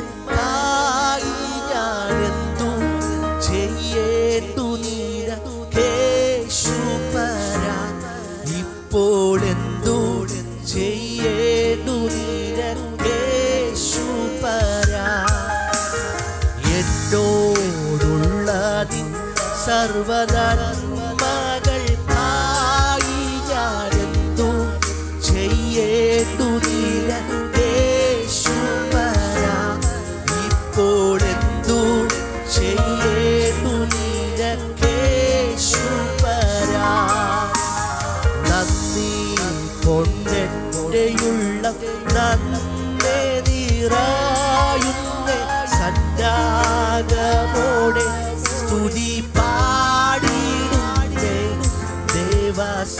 സർവനന്മകൾക്കായി ഞാനെന്തു ചെയ്യേണ്ടു നിനക്കേശുപരാ ഇപ്പോൾ എന്തു ചെയ്യേണ്ടു നിനക്കേശുപരാ എന്നോടുള്ളതിൻ സർവനന്മകൾക്കായി ഞാനെന്തു ചെയ്യേണ്ടു നിനക്കേശുപരാ ഇപ്പോൾ എന്തു ചെയ്യേണ്ടു നിനക്കേശുപരാ നന്ദി കൊണ്ടെൻ്റെയുള്ള നന്ദി നിറയുന്ന സന്നാഗമോടെ സ്തുതി പാടിടുന്നേ ദേവസന്നാഗമോടെ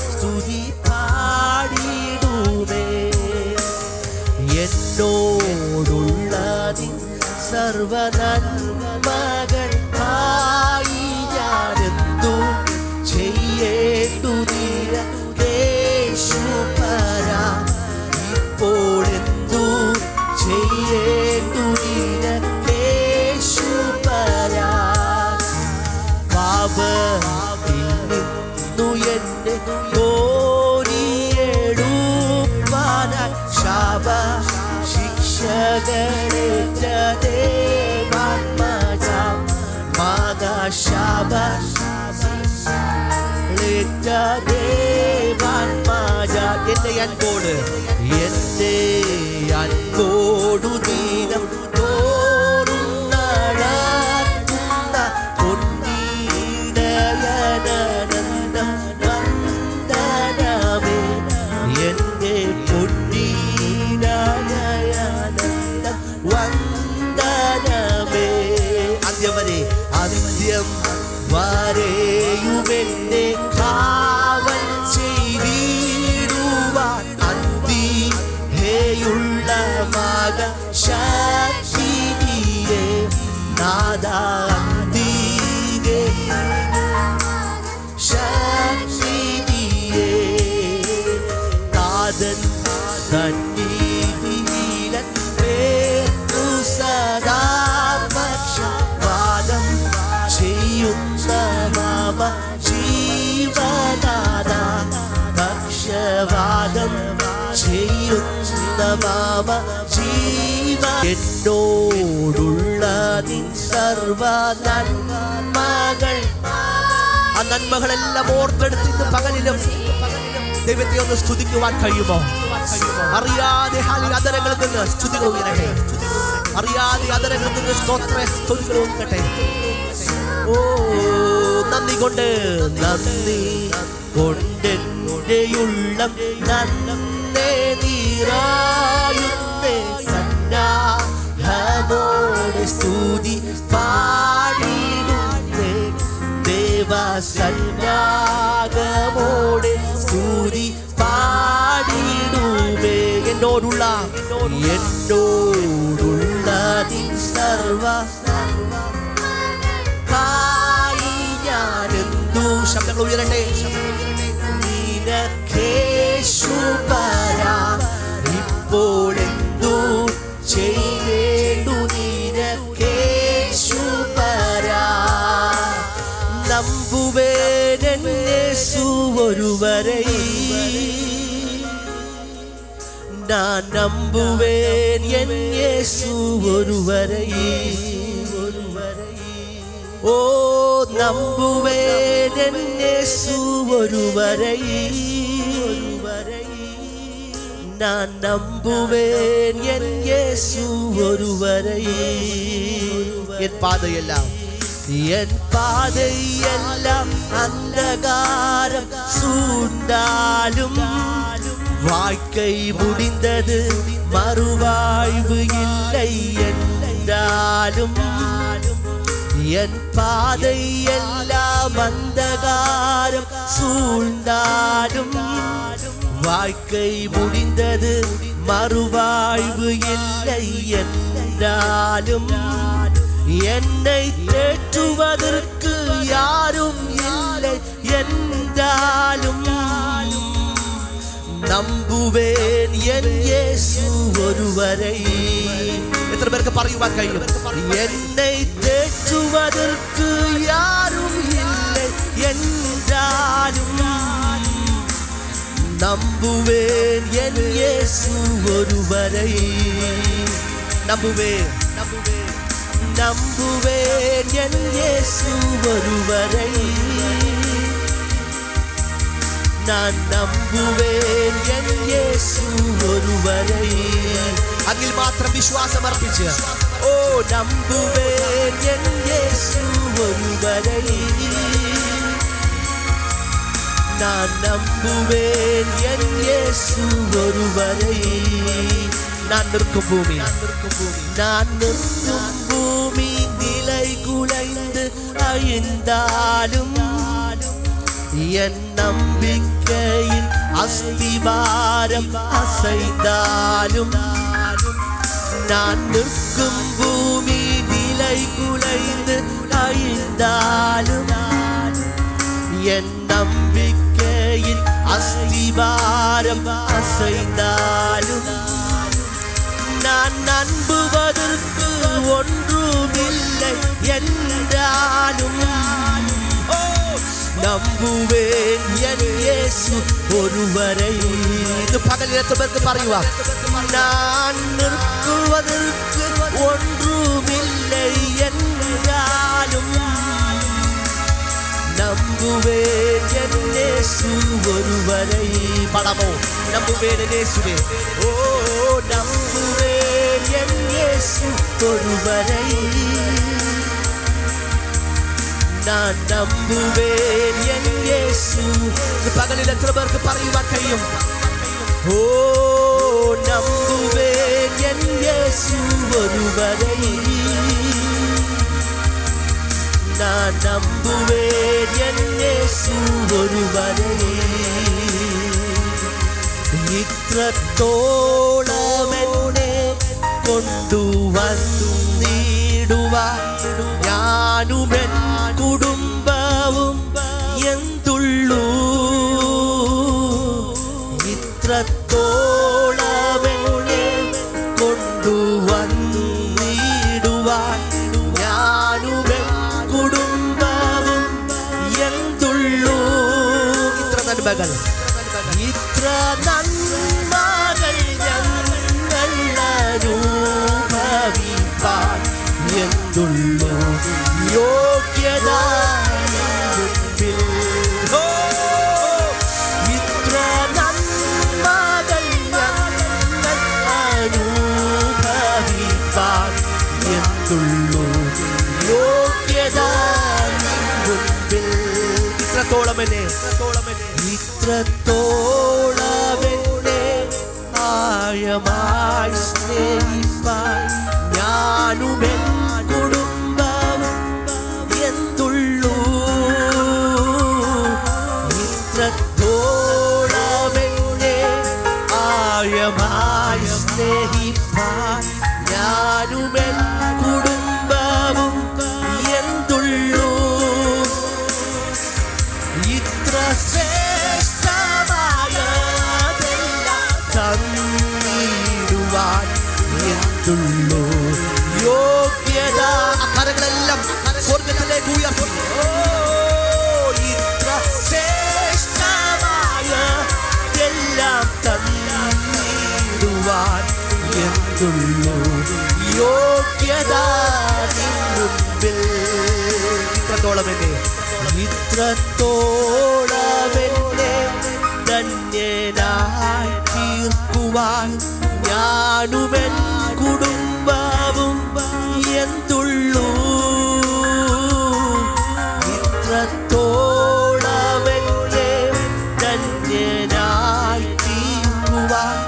സ്തുതി പാടിടുമേ എന്നോടുള്ളതിൻ സർവനന്മകൾക്കായി ഞാനെന്തു ചെയ്യേണ്ടു നിനക്കേശുപരാ ഇപ്പോൾ എന്തു ചെയ്യേണ്ടു നിനക്കേശുപരാ പാപത്തിൽ നിന്നു എന്നെ കോരിയെടുപ്പാനായി ശാപ ശിക്ഷകളേറ്റ ദേവാത്മജാം മഹാശാപ ദേവാത്മജാ എന്റെ അൻപോടു ദീനം തോറുന്നഴക്കുന്ന പൊന്നീടയനന്ദം വന്ദനമേ എന്റെ പൊന്നീടയനന്ദം വന്ദനമേ അന്ത്യം വരെയുമെന്നെ കാവൽ ചെയ്തിടുവാൻ അന്തിഹേയുള്ള മക ശക്തിയെ നാദാ അന്തിഹേ ശക്തിയെ നാദൻ സന്നിധിയിലൻ പേർക്കു സദാ പക്ഷവാദം ചെയ്യുന്ന മാമ ജീവനാദ പക്ഷവാദം ചെയ്യുന്ന മാമ ജീവ എന്നോടുള്ളതിൻ സർവ നന്മകൾ ആ നന്മകളെല്ലാം ഓർത്തെടുത്തിട്ട് പകലിലും ദൈവത്തെ ഒന്ന് സ്തുതിക്കുവാൻ കഴിയുമോ? അറിയാതെ അതരങ്ങളിൽ നിന്ന് സ്തുതികൾ ഉയരട്ടെ, അറിയാതെ അതരങ്ങളിൽ നിന്ന് സ്തുതികൾ ഉയരട്ടെ. ഓ നന്ദി കൊണ്ടെൻ്റെയുള്ള നന്ദി നിറയുന്നേ സന്നാഹമോടെ സ്തുതി പാടിടുന്നേ ദേവസന്നാഗമോടെ സ്തുതി പാടിടുമേ എന്നോടുള്ളതിൻ സർവ ഞാനെന്തു ശബ്ദങ്ങൾ ഉയരട്ടെ നിനക്കേശുപരാ ഇപ്പോൾ എന്തു ചെയ്യേണ്ടു നിനക്കേശുപരാ നമ്പുവേൻ യേശു ഒരുവരെ நான் நம்புவேன் என் இயேசு ஒருவரை ஓ நம்புவேன் என் இயேசு ஒருவரை நான் நம்புவேன் என் இயேசு ஒருவரை என் பாதையெல்லாம் அந்தகாரம் சூழ்ந்தாலும் வாழ்க்கை முடிந்தது மறுவாழ்வு இல்லை என்றாலும் என் பாதை எல்லாம் அந்தகாரம் சூழ்ந்தாலும் வாழ்க்கை முடிந்தது மறுவாழ்வு இல்லை என்றாலும் என்னை தேற்றுவதற்கு யாரும் இல்லை என்றாலும் നമ്പുവേൻ എൻ യേശു ഒരുവരെ. എത്ര പേർക്ക് പറയുവാൻ കഴിയും? എന്നെ തേറ്റുവதற்கு யாரும் இல்லை என்றாலும் നമ്പുവേൻ എൻ യേശു ഒരുവരെ. നമ്പുവേൻ എൻ യേശു ഒരുവരെ. நான் നമ്പുവേൻ എൻ യേശു ഒരുവരെ. അതിൽ മാത്രം വിശ്വാസം അർപ്പിച്ച് ഓ നമ്പുവേൻ എൻ യേശു ഒരുവരെ. நான் நம்புவேன் என் இயேசு ஒருவரை. நான் நிற்கும் பூமி நிலை குலைந்து அழிந்தாலும் என் நம்பிக்கையின் அஸ்திவாரம் அசைந்தாலும் நான் நிற்கும் பூமி நிலை குலைந்து அழிந்தாலும் என் நம்பிக்கையின் அஸ்திவாரம் அசைந்தாலும் நான் நம்புவதற்கு ஒன்றுமில்லை என்றாலும் നമ്പുവേൻ എൻ യേശു ഒരുവരെ. ഇന്ന് പകലിനേരത്ത് പറയുക ഞാൻ നിർത്തുവதற்கு ஒன்றுமில்லை என்றாலும் നമ്പുവേൻ എൻ യേശു ഒരുവരെ. പടമോ നമ്പുവേൻ എൻ യേശുവേ. ഓ നമ്പുവേൻ എൻ യേശു ഒരുവരെ. ഞാൻ നമ്പുവേൻ എൻ യേശു. പകലിൽ എത്ര പേർക്ക് പറയുവാൻ കഴിയും? ഓ നമ്പുവേൻ എൻ യേശു ഒരുവരെ. ഞാൻ നമ്പുവേൻ എൻ യേശു ഒരുവരെ. ഇത്രത്തോളം എന്നെ കൊണ്ടുവന്നിടുവാൻ ഞാനും എൻ കുടുംബവും എന്തുള്ളൂ. ഇത്രത്തോളം എന്നെ കൊണ്ടുവന്നിടുവാൻ ഞാനും എൻ കുടുംബവും എന്തുള്ളൂ. ഇത്ര നന്മകൾ ഞങ്ങൾ അനുഭവിപ്പാൻ എന്തുള്ളൂ യോഗ്യത. ഇത്ര നന്മകൾ ഞങ്ങൾ അനുഭവിപ്പാൻ എന്തുള്ളൂ യോഗ്യത. ഇത്രത്തോളം എന്നെ ആഴമായി സ്നേഹിപ്പാൻ ഞാനും എൻ കുടുംബവും എന്തുള്ളൂ. ഇത്രത്തോളം എന്നെ ആഴമായി സ്നേഹിപ്പാൻ ഞാനും എൻ കുടുംബവും എന്തുള്ളൂ. ഇത്ര ശ്രേഷ്ഠമായതെല്ലാം തന്നിടുവാൻ എന്തുള്ളൂ യോഗ്യത. കരങ്ങളെല്ലാം സ്വർഗത്തിലേക്ക് ഉയർത്തി. ഇത്ര ശ്രേഷ്ഠമായതെല്ലാം തന്നിടുവാൻ എന്തുള്ളൂ യോഗ്യത നിൻ മുൻപിൽ. ഇത്രത്തോളം എന്നെ ധന്യനായി തീർക്കുവാൻ ഞാനും എൻ കുടുംബവും എന്തുള്ളൂ. ഇത്രത്തോളം എന്നെ ധന്യനായി തീർക്കുവാൻ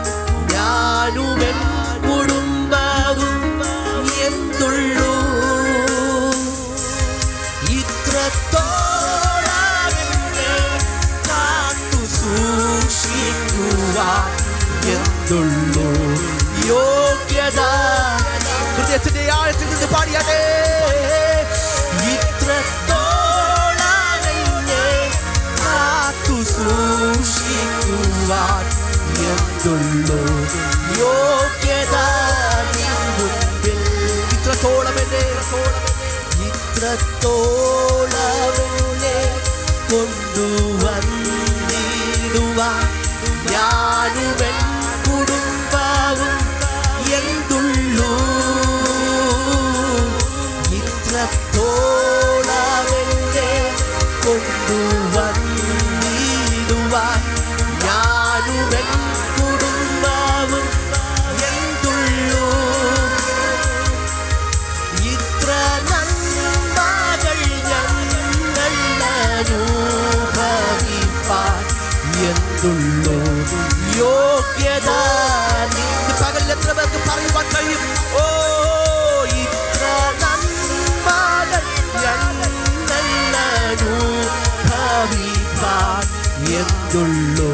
ഞാനും എൻ കുടുംബവും എന്തുള്ളൂ. ഇത്രത്തോളം എന്നെ കാത്തു സൂക്ഷിക്കുവാൻ എന്തുള്ളൂ യോഗ്യത. ഹൃദയത്തിന്റെ ആഴത്തിൽ നിന്ന് പാടിയാലേ. ഇത്രത്തോളം എന്നെ കാത്തു സൂക്ഷിക്കുവാൻ എന്തുള്ളൂ യോഗ്യത നിൻ മുൻപിൽ. ഇത്രത്തോളം എന്നെ കൊണ്ടുവന്നിടുവാൻ ഞാനുമെൻ കുടുംബവും എന്തുള്ളൂ ഇത്രത്തോളം എന്നെ കൊണ്ടുവന്നിടുവാൻ ഞാനുമെൻ കുടുംബവും എന്തുള്ളൂ ഇത്ര നന്മകൾ ഞങ്ങൾ അനുഭവിപ്പാൻ എന്തുള്ളൂ യോഗ്യത. പകൽ എത്ര പേർക്ക് പറയുവാൻ കഴിയും? ഓ ഇത്ര നന്മകൾ ഞങ്ങൾ അനുഭവിപ്പാൻ എന്തുള്ളൂ